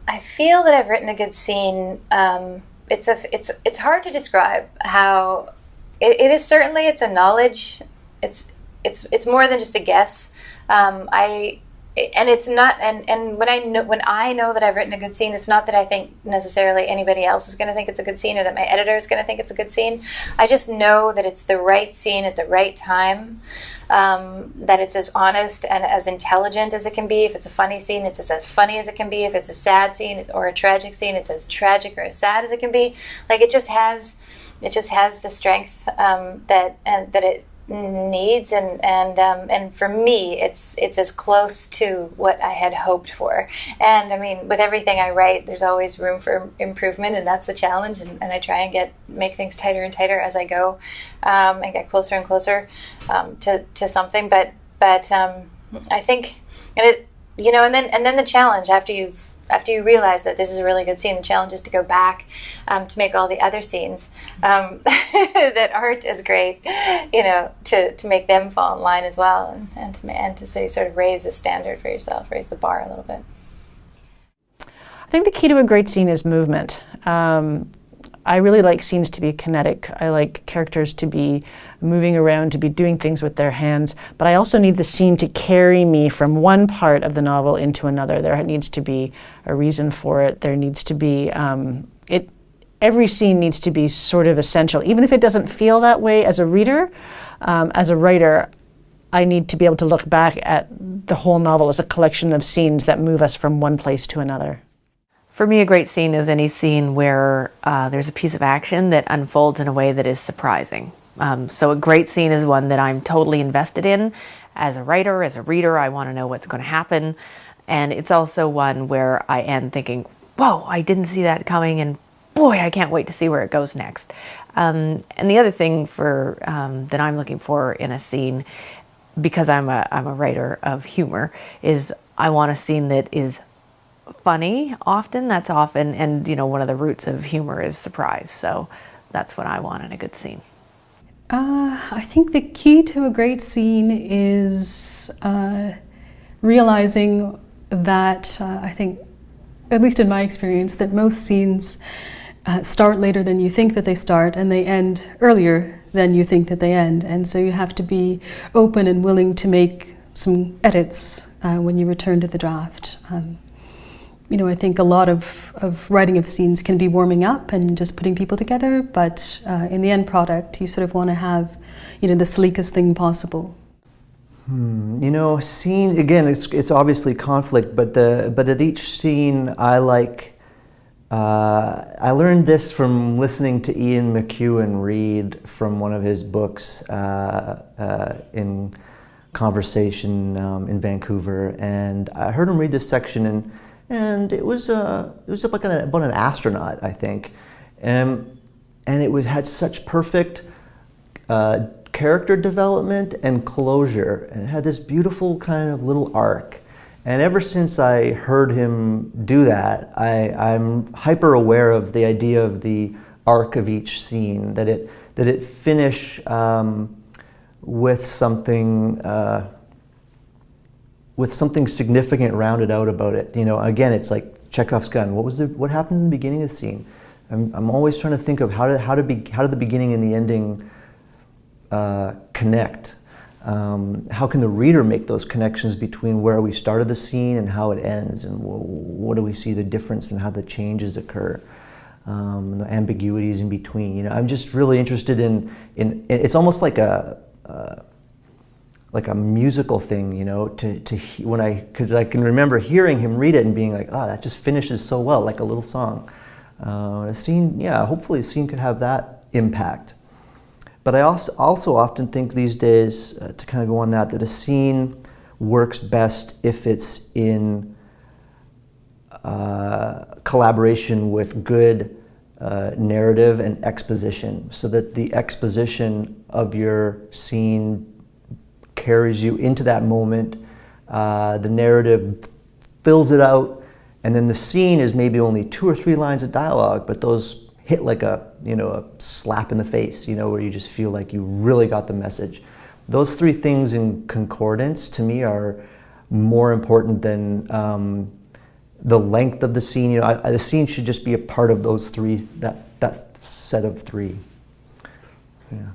I feel that I've written a good scene. It's hard to describe how it is. Certainly, it's a knowledge. It's more than just a guess. And it's not. And when I know that I've written a good scene, it's not that I think necessarily anybody else is going to think it's a good scene or that my editor is going to think it's a good scene. I just know that it's the right scene at the right time. That it's as honest and as intelligent as it can be. If it's a funny scene, it's as funny as it can be. If it's a sad scene or a tragic scene, it's as tragic or as sad as it can be. Like it just has the strength that it needs, and for me, it's as close to what I had hoped for. And I mean, with everything I write, there's always room for improvement, and that's the challenge. And I try and make things tighter and tighter as I go, and get closer and closer to something. But I think, and it, and then the challenge after you realize that this is a really good scene, the challenge is to go back to make all the other scenes that aren't as great, to make them fall in line as well, and to sort of raise the standard for yourself, raise the bar a little bit. I think the key to a great scene is movement. I really like scenes to be kinetic. I like characters to be moving around, to be doing things with their hands, but I also need the scene to carry me from one part of the novel into another. There needs to be a reason for it. There needs to be, every scene needs to be sort of essential. Even if it doesn't feel that way as a reader, as a writer, I need to be able to look back at the whole novel as a collection of scenes that move us from one place to another. For me, a great scene is any scene where there's a piece of action that unfolds in a way that is surprising. So a great scene is one that I'm totally invested in. As a writer, as a reader, I want to know what's going to happen. And it's also one where I end thinking, whoa, I didn't see that coming, and boy, I can't wait to see where it goes next. And the other thing that I'm looking for in a scene, because I'm a writer of humor, is I want a scene that is funny. That's often, and one of the roots of humor is surprise. So that's what I want in a good scene. I think the key to a great scene is realizing that I think, at least in my experience, that most scenes start later than you think that they start, and they end earlier than you think that they end. And so you have to be open and willing to make some edits when you return to the draft. I think a lot of writing of scenes can be warming up and just putting people together, but in the end product, you sort of want to have, the sleekest thing possible. Scene, again, it's obviously conflict, but at each scene I learned this from listening to Ian McEwan read from one of his books in Conversation in Vancouver, and I heard him read this section, and it was like about an astronaut, I think, and it had such perfect character development and closure, and it had this beautiful kind of little arc. And ever since I heard him do that, I'm hyper aware of the idea of the arc of each scene, that it finish with something significant rounded out about it. Again, it's like Chekhov's gun. What happened in the beginning of the scene? I'm always trying to think of how did the beginning and the ending connect. How can the reader make those connections between where we started the scene and how it ends, and what do we see the difference and how the changes occur, and the ambiguities in between. I'm just really interested in it's almost like a musical thing, because I can remember hearing him read it and being like, oh, that just finishes so well, like a little song. A scene, hopefully a scene could have that impact. But I also often think these days, to kind of go on that a scene works best if it's in collaboration with good narrative and exposition, so that the exposition of your scene carries you into that moment, the narrative fills it out, and then the scene is maybe only 2 or 3 lines of dialogue, but those hit like a slap in the face, where you just feel like you really got the message. Those 3 things in concordance to me are more important than the length of the scene. You know, the scene should just be a part of those three, that set of three. Yeah.